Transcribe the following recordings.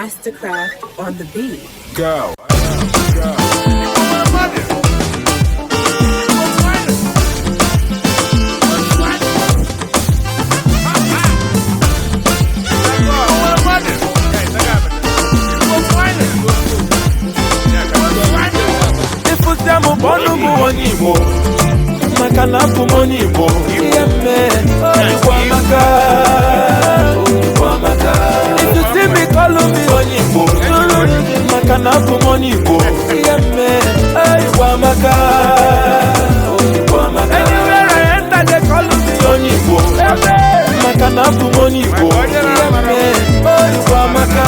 Mastercraft on the beat. Go. Amaka na pumoni Igbo Yemme Igbo Amaka Igbo Amaka If you see me call me Igbo Amaka na pumoni Igbo Yemme Igbo Amaka Igbo Amaka Anywhere I enter they call me Igbo Amaka na pumoni Igbo Yemme Igbo Amaka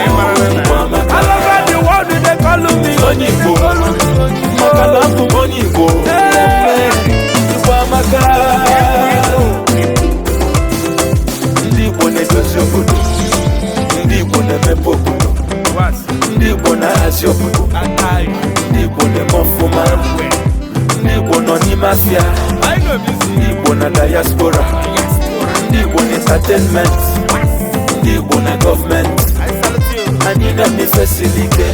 Igbo Amaka All over the world they call me Igbo Amaka na pumoni Igbo Ndị Igbo na-edozi obodo, ndị Igbo na-emepe obodo, ndị Igbo na-ahazi obodo, ndị Igbo na-eme ọfụma, ndị Igbo nọ n'ime afịa, ndị Igbo na diaspora, ndị Igbo na entertainment, ndị Igbo na gọọmenti. Anyị na-eme ife siri ike,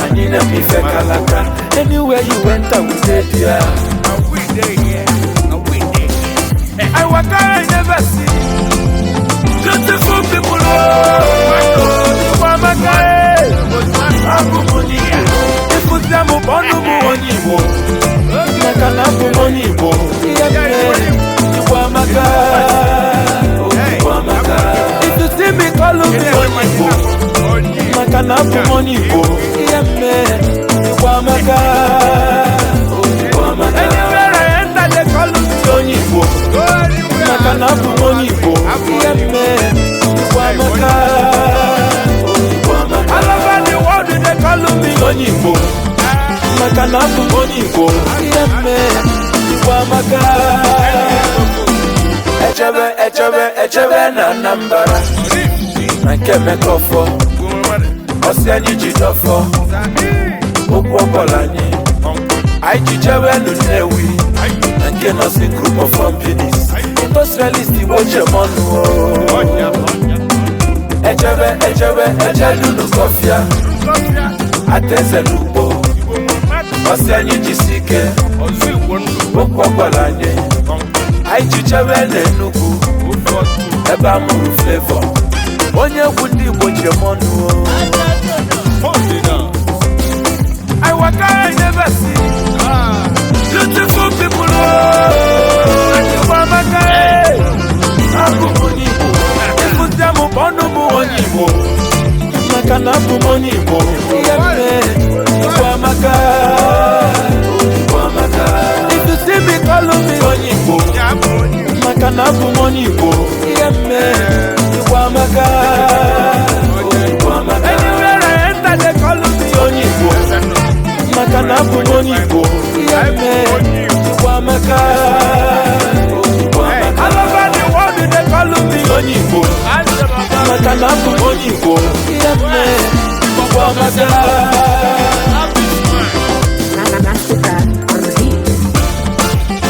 anyị na-eme ife kalaka. Anywhere you enter we dey there. I walk I never see beautiful people. Oh, Amaka, Abumoni. If you say mo bonu mo onibo, Amaka na Abumoni bo. Amaka, Amaka. If you see me call me onibo, Amaka na Abumoni bo. Amaka, Amaka. Anywhere I enter they call me Igbo. Amaka na pumoni Igbo. Yemme Igbo Amaka. All over the world they call me Igbo. Amaka na pumoni Igbo. Yemme Igbo Amaka. Echebe na Anambra. Na nke mekọfọ. Osi anyị ji dọfọ. Okwu ọbọla anyị. Anyị ji jewe n'Nnewi. And get us a group of companies. Industrialist, watch your money. Echebe, lulu kofia. Ateze lupo. Oseanyi jisike. Okwa balanye. Aichichewe nenuku. Eba muru flavor. Onye wundi watch your money. I walk I never see. Beautiful people, Igbo Amaka, Abumoni Igbo. If you mo bonu mo Igbo, Amaka na Abumoni Igbo. Yemme Igbo Amaka, Igbo Amaka. If you see me call me Igbo, Amaka na Abumoni Igbo. Yemme Igbo Amaka, Igbo Amaka. Anywhere I enter they call me Igbo. Amaka na pumoni Igbo. Yemme Igbo Amaka. All over the world they call me Igbo. Amaka na pumoni Igbo. Yemme Igbo Amaka. Mastercraft on the beat.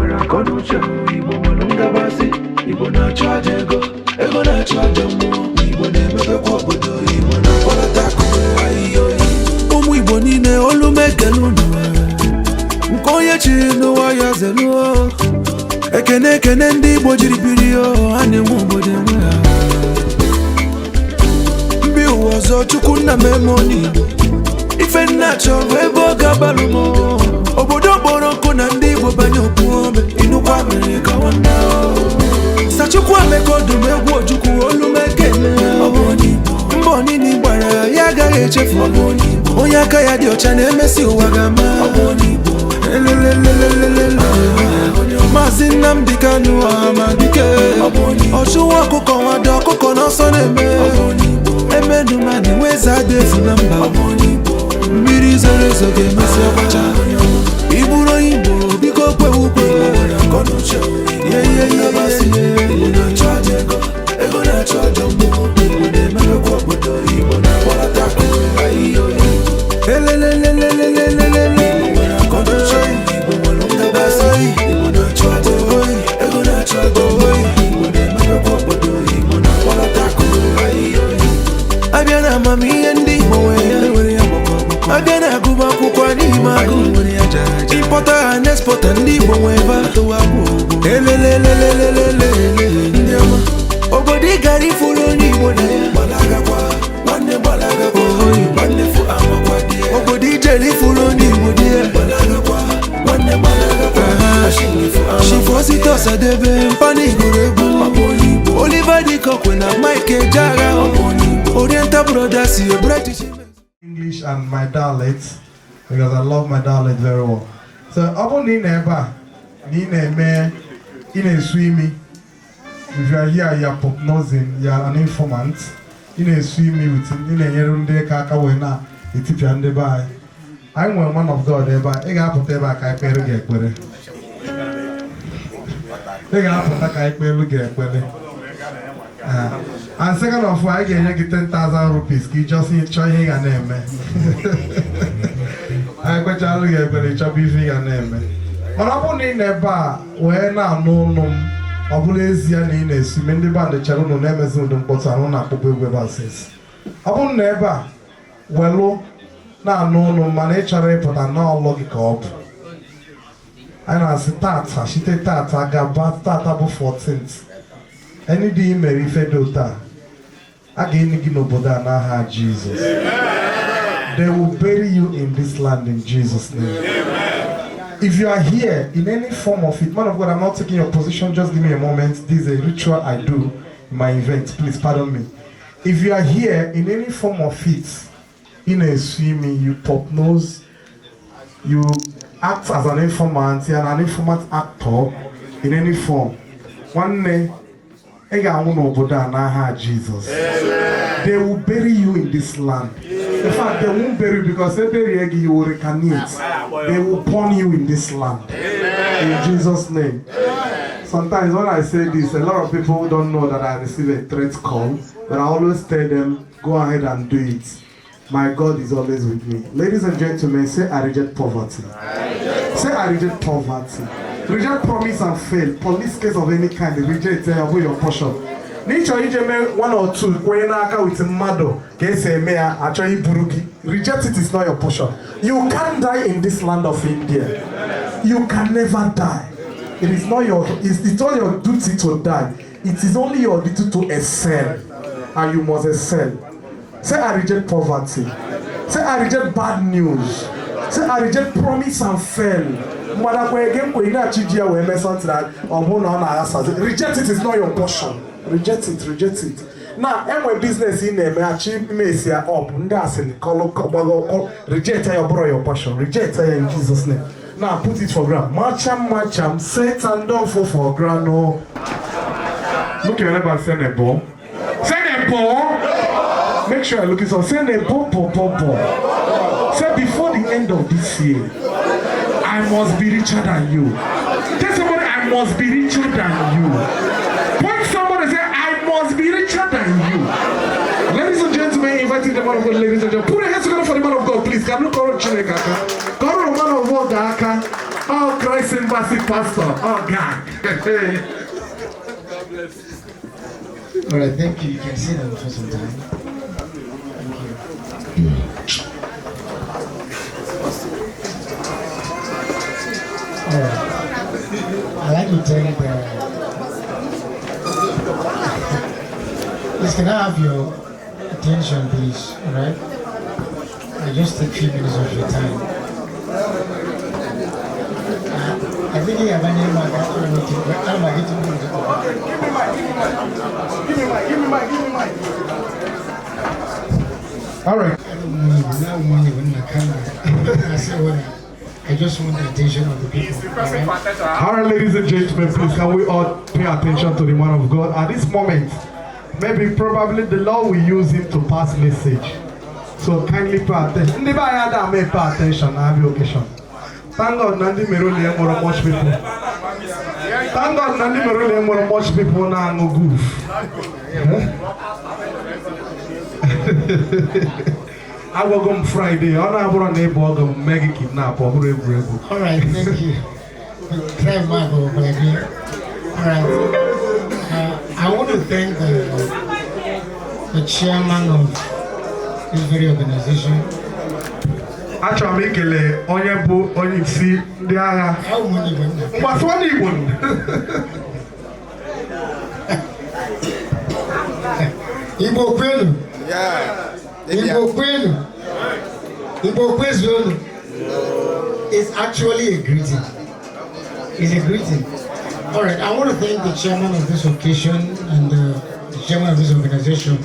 Igbo nwere ngabasị, Igbo na-achụ aja ego na-achụ aja mmụọ. Igbo na-emepekwa obodo, Igbo na-akpọrọta akụkụ ahịhịa oyi. Ụmụ Igbo niile olu m ekele unu, nke onye chiri n'ụwa ya zeluo. Ekene ndị Igbo jiri biri ha na-enwe obodo enwe ha. Mbi ụwa ọzọ Chukwu nna m eme onye Igbo. Ife nna chọrọ ebe ọ ga-abalụ m. Obodo kpọrọ nkụ na ndị Igbo banye okwu ome. Inukwa mere ka nwanne Sachukwu Amaka ọdụm egwu Ojukwu olu m ekele. Mbọ niile gbara ya agaghị echefu. Onye aka ya dị ọcha na-emesi ụwa ga-ama. Maazị Nnamdi Kanu Amadike. Ọchụwa ọkụkọ nwado ọkụkọ n'ọsọ na-eme. Emenumani nweza dị efu na mba. Mmiri zoro ezo ga-emesi ọgbacha. Iburu Igbo biko kwewu ukwe. Igbo na-achụ aja ego na-achụ aja mmụọ. Igbo na-emepekwa obodo, Igbo na-akpọrọta akụkụ ahịhịa oyi. Emeka Kwena, Mike Jaga, Oriental Brothers, your British English and my dialect, because I love my dialect very well. So, upon Nina me, in a swimming. If you are here, you are prognosing, you are an informant. In a swimming with in a yerunde kaka wena, Ethiopian by. I'm one man of God, but I got put back. I pay to get with it. They got put back. I pay to get with it. And second of all, I get 10,000 rupees. You just need trying a name. I got to get with it. Chubby and name. But I put in a bar where now no. Obulezi ni ines mende bande charo no nemezu dum potano na popwe basis abun neba welo na no mane chare pota na logic up ana sitata shite tata gaba tata bo 14th any day meri fedota again gino boda na ha Jesus. They will bury you in this land in Jesus name. If you are here in any form of it, man of God, I'm not taking your position, just give me a moment. This is a ritual I do in my event. Please pardon me. If you are here in any form of it, in a swimming, you pop nose, you act as an informant, you're an informant actor in any form. One day, Jesus. They will bury you in this land. In fact, they won't bury you because they bury you will recarnate. They will burn you in this land. In Jesus' name. Sometimes when I say this, a lot of people don't know that I receive a threat call, but I always tell them, go ahead and do it. My God is always with me. Ladies and gentlemen, say I reject poverty. Say I reject poverty. Reject promise and fail. Police case of any kind, reject your portion. Nature ijeme one or two kwenye aka with mado kese mea actually burugi. Reject it is not your portion. You can't die in this land of India. You can never die. It is not your it's not your duty to die. It is only your duty to excel. And you must excel. Say I reject poverty. Say I reject bad news. Say I reject promise and fail. Reject it is not your portion. Reject it, reject it. Now, every business in there, achieve mess up. Reject your passion. Reject in Jesus' name. Now, put it for ground. Macham, Satan don't fall for ground. No. Look at your neighbor, send a ball. Send a ball. Make sure I look at some. Send a ball. Say before the end of this year, I must be richer than you. Tell somebody, I must be richer than you. Point somebody say, I must be richer than you. Ladies and gentlemen, inviting the man of God, ladies and gentlemen. Put your hands together for the man of God, please. Can you call Chineka? Call the man of God, Aka. Oh, Christ Embassy Pastor. Oh, God. God bless. All right, thank you. You can sit down for some time. Thank you. All right. I'd like to thank Please, can I have your attention, please? All right? I just take a few minutes of your time. I think you have a name like that. I'm going to give me my. All right. I don't know money when my camera. I say what I just want the attention of the people. All right, ladies and gentlemen, please can we all pay attention to the man of God at this moment? Maybe probably the Lord will use him to pass message. So kindly pay attention. Never had may pay attention on every occasion. Thank God Nandi Meroli more much people. Thank God Nandi Meroli more much people now no goof. I will go Friday. On our neighbor go mega kidnap or whatever. All right, thank you. Try my go, but all right. I want to thank the chairman of this very organization. Actually, Mikele, Onyebu, Onyisi, the Ara. How many women? What's one even? Igbo Kwenu. Yeah. Igbo Kwenu. Igbo Kwenu. It's actually a greeting. It's a greeting. All right, I want to thank the chairman of this occasion and the chairman of this organization.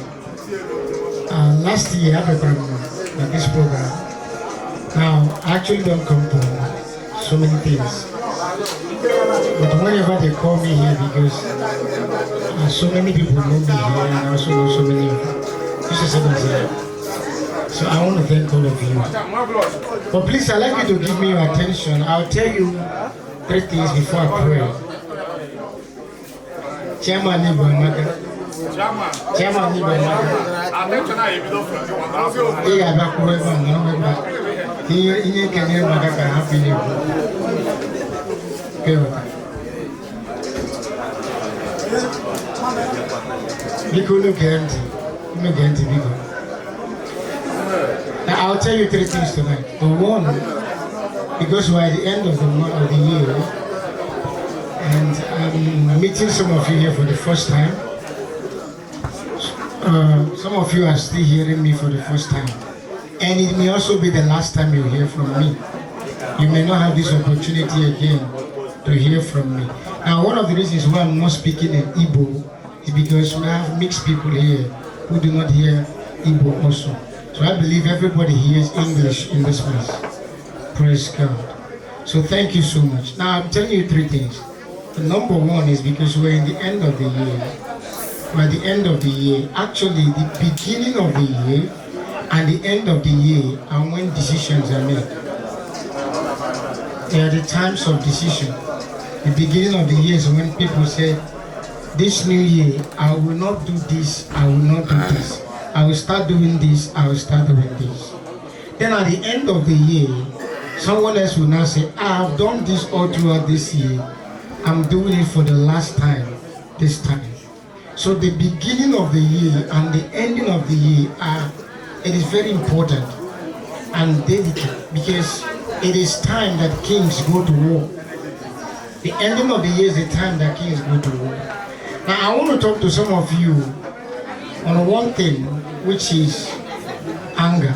Last year I had at this program. Now, I actually don't come to so many things. But whenever they call me here, because so many people know me here and I also know so many of you. This is what I'm saying. So I want to thank all of you. But please, I'd like you to give me your attention. I'll tell you 3 things before I pray. Chairman Igbo Amaka. Chairman Igbo Amaka. Yeah, back whoever, no whoever. He can hear Amaka happy Igbo. Okay, Biko look empty. Look empty, Biko. Now I'll tell you 3 things tonight. The one, because we're at the end of the month of the year, and I'm meeting some of you here for the first time. Some of you are still hearing me for the first time. And it may also be the last time you hear from me. You may not have this opportunity again to hear from me. Now, one of the reasons why I'm not speaking in Igbo is because we have mixed people here who do not hear Igbo also. So I believe everybody hears English in this place. Praise God. So thank you so much. Now, I'm telling you 3 things. The number 1 is because we're in the end of the year. We're at the end of the year. Actually, the beginning of the year and the end of the year are when decisions are made. They are the times of decision. The beginning of the year is when people say, this new year, I will not do this, I will not do this. I will start doing this, I will start doing this. Then at the end of the year, someone else will now say, I have done this all throughout this year. I'm doing it for the last time, this time. So the beginning of the year and the ending of the year it is very important and delicate because it is time that kings go to war. The ending of the year is the time that kings go to war. Now I want to talk to some of you on one thing, which is anger.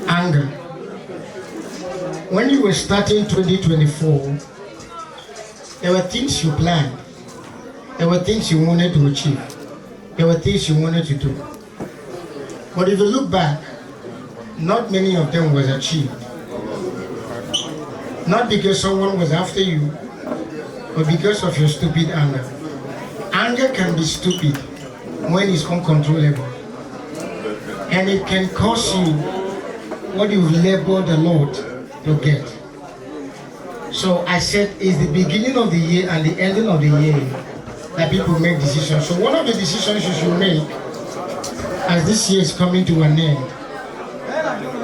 Anger. When you were starting 2024, there were things you planned. There were things you wanted to achieve. There were things you wanted to do. But if you look back, not many of them was achieved. Not because someone was after you, but because of your stupid anger. Anger can be stupid when it's uncontrollable. And it can cause you what you've labeled the Lord to get. So I said it's the beginning of the year and the ending of the year that people make decisions. So one of the decisions you should make as this year is coming to an end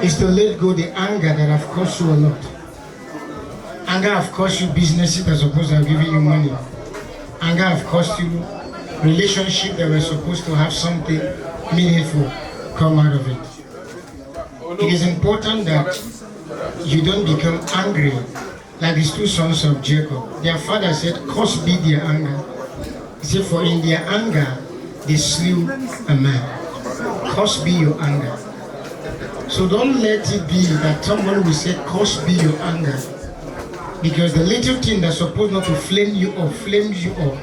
is to let go the anger that have cost you a lot. Anger have cost you businesses that are supposed to have given you money. Anger have cost you relationships that were supposed to have something meaningful come out of it. It is important that you don't become angry like these 2 sons of Jacob. Their father said, cursed be their anger. He said, for in their anger they slew a man. Cursed be your anger. So don't let it be that someone will say, cursed be your anger. Because the little thing that's supposed not to flame you up, flames you up,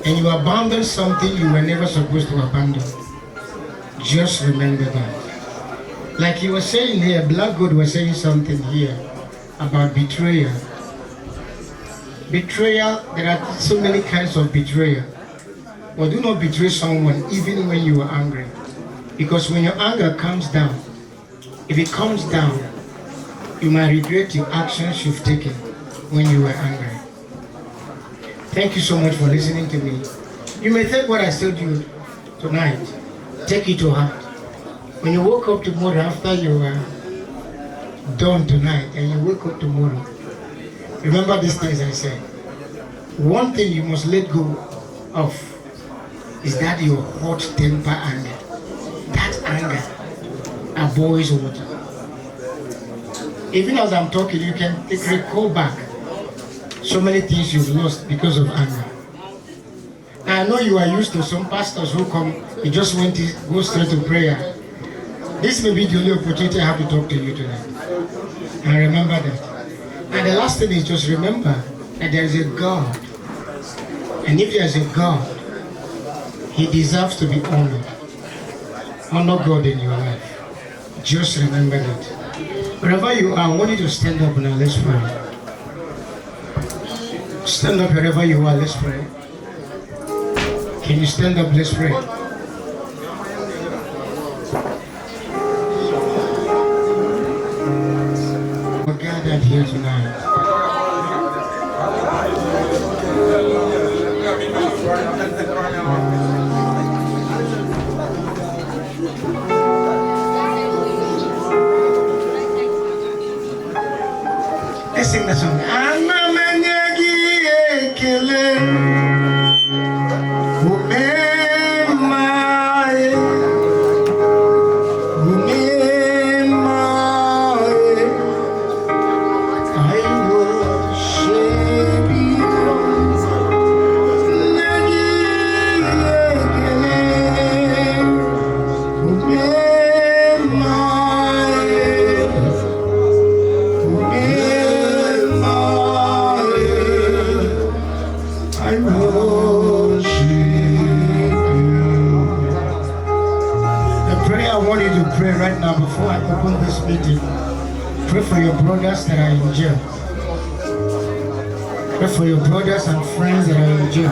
and you abandon something you were never supposed to abandon. Just remember that. Like he was saying here, Black God was saying something here about betrayal. Betrayal, there are so many kinds of betrayal. But do not betray someone even when you are angry. Because when your anger comes down, if it comes down, you might regret your actions you've taken when you were angry. Thank you so much for listening to me. You may take what I told you tonight, take it to heart. When you woke up tomorrow after you were done tonight and you wake up tomorrow, remember these things I said. One thing you must let go of is that your hot temper anger. That anger boils water. Even as I'm talking, you can recall back so many things you've lost because of anger. Now, I know you are used to some pastors who come, you just want to go straight to prayer. This may be the only opportunity I have to talk to you tonight. And remember that. And the last thing is just remember that there is a God. And if there is a God, He deserves to be honored. Honor God in your life. Just remember that. Wherever you are, I want you to stand up now. Let's pray. Stand up wherever you are. Let's pray. Can you stand up? Let's pray. We're gathered here tonight. Let's sing the song. Right now, before I open this meeting, pray for your brothers that are in jail. Pray for your brothers and friends that are in jail.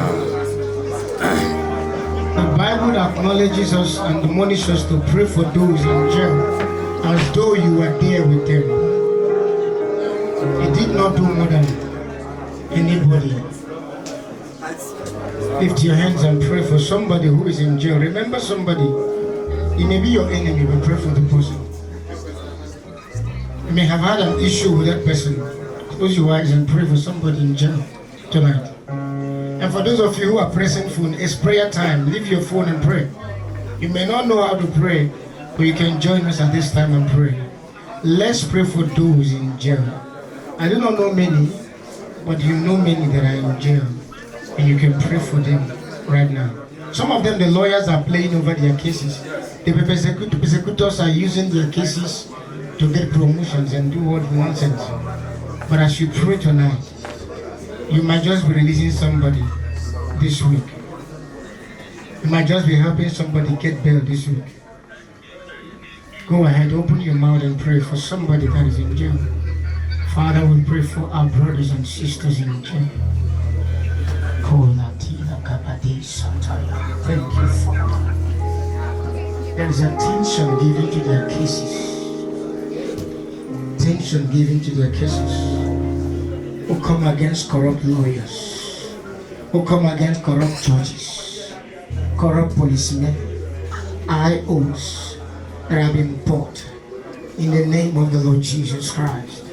The Bible acknowledges us and admonishes us to pray for those in jail as though you were there with them. He did not do more than anybody. Lift your hands and pray for somebody who is in jail. Remember somebody. It may be your enemy, but pray for the person. You may have had an issue with that person. Close your eyes and pray for somebody in jail tonight. And for those of you who are pressing phone, it's prayer time. Leave your phone and pray. You may not know how to pray, but you can join us at this time and pray. Let's pray for those in jail. I do not know many, but you know many that are in jail. And you can pray for them right now. Some of them, the lawyers are playing over their cases. The persecutors are using their cases to get promotions and do what nonsense. But as you pray tonight, you might just be releasing somebody this week. You might just be helping somebody get bail this week. Go ahead, open your mouth and pray for somebody that is in jail. Father, we pray for our brothers and sisters in jail. Thank you, Father. There is attention given to their cases. Attention given to their cases. Who come against corrupt lawyers. Who come against corrupt judges. Corrupt policemen. IOs that have been bought in the name of the Lord Jesus Christ.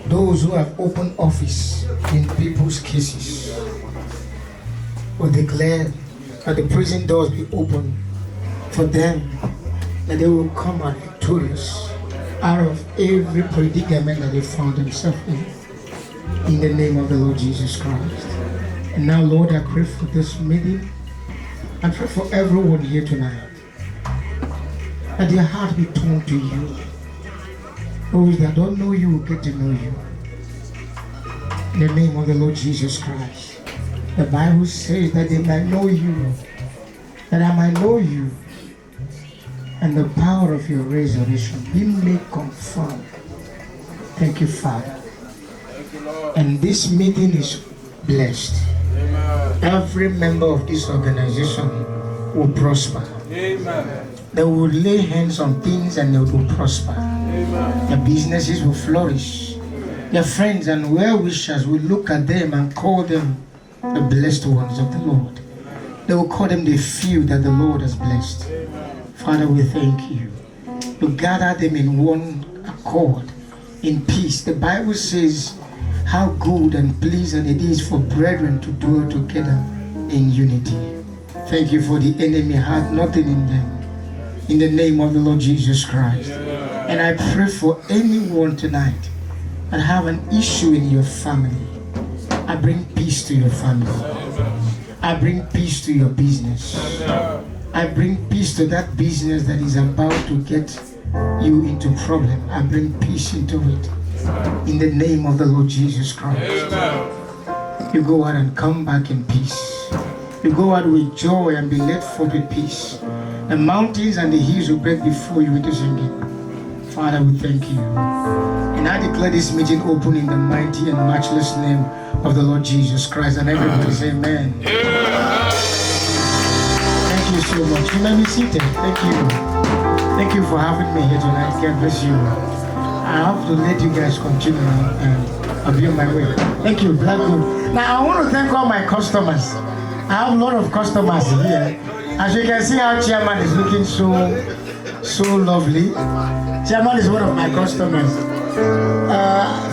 Those who have opened office in people's cases will declare that the prison doors be open for them, that they will come out victorious out of every predicament that they found themselves in the name of the Lord Jesus Christ. And now, Lord, I pray for this meeting. I pray for everyone here tonight, that their heart be turned to you. Those that don't know you will get to know you. In the name of the Lord Jesus Christ. The Bible says that they might know you, that I might know you, and the power of your resurrection be made confirmed. Thank you, Father. And this meeting is blessed. Amen. Every member of this organization will prosper. Amen. They will lay hands on things and they will prosper. Amen. Their businesses will flourish. Their friends and well-wishers will look at them and call them the blessed ones of the Lord. They will call them the few that the Lord has blessed. Father, we thank you. To gather them in one accord, in peace. The Bible says how good and pleasant it is for brethren to dwell together in unity. Thank you for the enemy had nothing in them. In the name of the Lord Jesus Christ. And I pray for anyone tonight that have an issue in your family. I bring peace to your family. I bring peace to your business. I bring peace to that business that is about to get you into problem. I bring peace into it. In the name of the Lord Jesus Christ. You go out and come back in peace. We go out with joy and be led forth with peace. The mountains and the hills will break before you with the singing. Father, we thank you. And I declare this meeting open in the mighty and matchless name of the Lord Jesus Christ. And everybody say amen. Thank you so much. You may be seated. Thank you. Thank you for having me here tonight. God bless you. I have to let you guys continue and I'll be on my way. Thank you. Blackwood. Now I want to thank all my customers. I have a lot of customers here. As you can see, our chairman is looking so lovely. Chairman is one of my customers.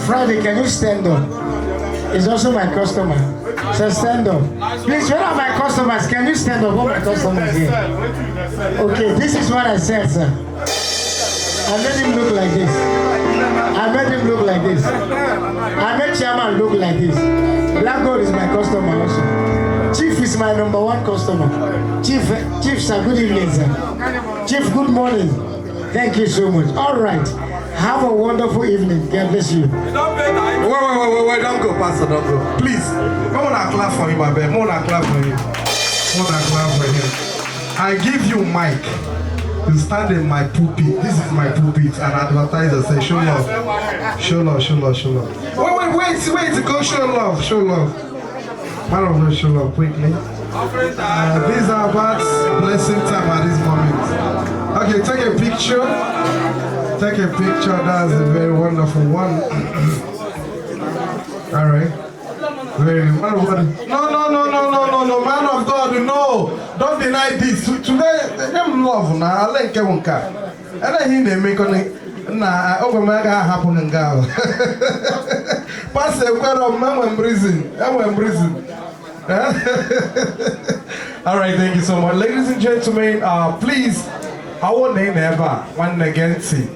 Friday, can you stand up? He's also my customer. So stand up. Please, where are my customers? Can you stand up? All my customers here. Okay, this is what I said, sir. I made him look like this. I made him look like this. I made chairman look like this. Black Gold is my customer also. Chief is my number one customer. Chief, sir, good evening, sir. Chief, good morning. Thank you so much. All right. Have a wonderful evening. God bless you. Wait, don't go, Pastor, don't go. Please, come on and clap for him, my baby. Come on and clap for him. Come on and clap for him. I give you mic. You stand in my pulpit. This is my pulpit. And advertiser say, show love. Show love, show love, show love. Wait, go show love, show love. Man of God, show love quickly. These are about blessing time at this moment. Okay, take a picture. Take a picture. That's a very wonderful one. All right. Very man of God. No, man of God, no. Don't deny this. Today, them love now. I like Kevin Car. And then he make on it. Nah, over my guy happen and go. Pass a quite of man when prison. All right, thank you so much, ladies and gentlemen. Please, our name ever one again see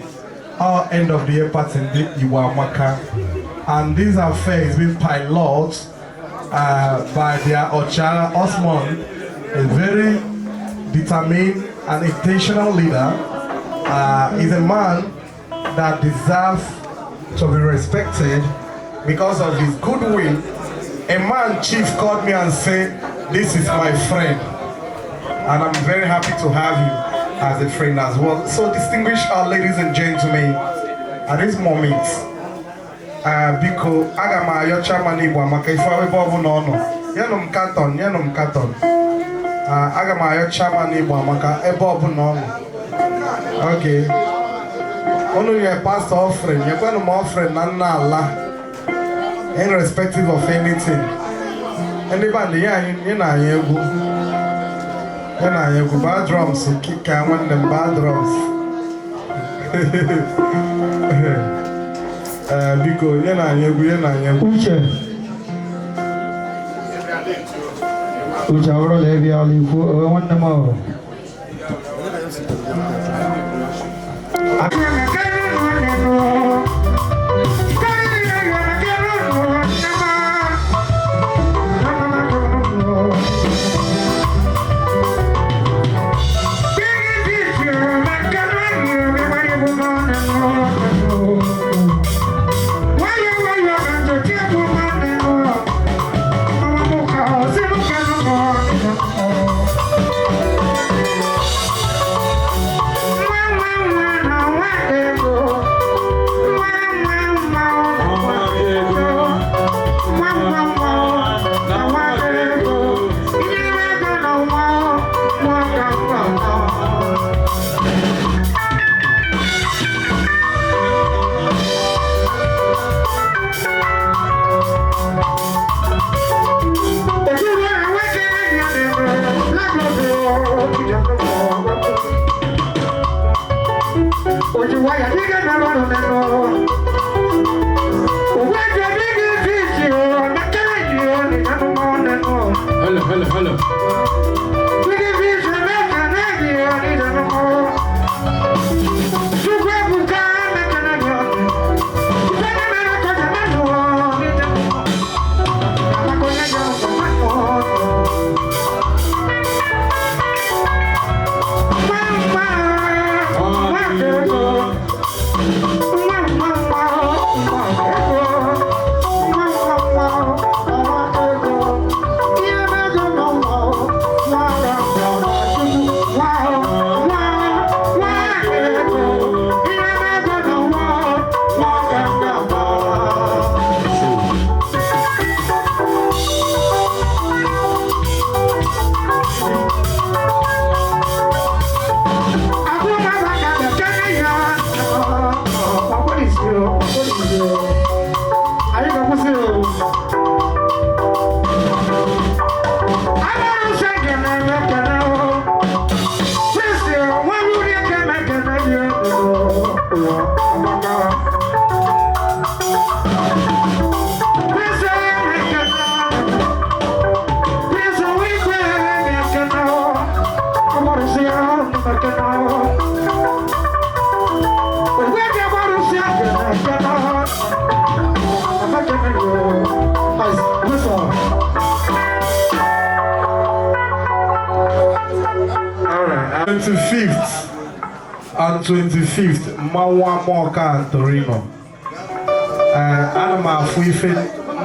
our end of the year party in Amaka, and this affair is being piloted by their Ochara Osman, a very determined and intentional leader. Is a man that deserves to be respected because of his goodwill. A man chief called me and said, "This is my friend," and I'm very happy to have you as a friend as well. So distinguished ladies and gentlemen, at this moment, because I am chairman Igbo Amaka if I ever no Yanum Katon. I am chairman Igbo Amaka ebo no. Okay. Only your pastor offering, you're going to offering Allah, irrespective of anything. Anybody, you know, bad drums, kick and one them bad drums. Because you know, Uche ahora le vi al hijo, one more. Hello. Alright, 25th and 25th, Mawa Moka and Torino. Anama Fuife,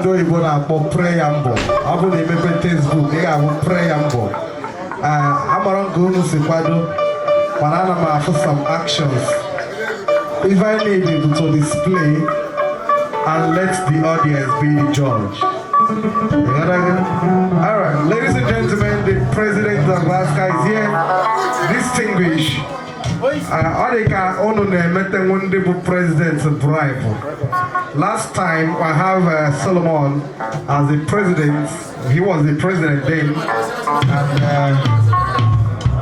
do you want to pray ambo? I will remember Facebook, I will pray ambo. Amaran Gunu Sequado, Panama for some actions. If I need it to display and let the audience be the judge. Alright, ladies and gentlemen, the president of Alaska is here. Distinguished. Odeka Onune Metenwundibu president's bribe. Last time I have Solomon as the president. He was the president then. And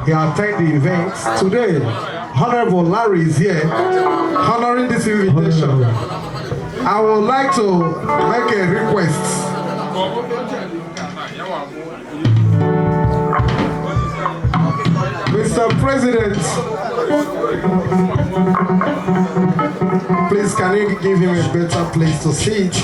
he attended the event. Today, Honorable Larry is here honoring this invitation. I would like to make a request. Mr. President, please can you give him a better place to sit?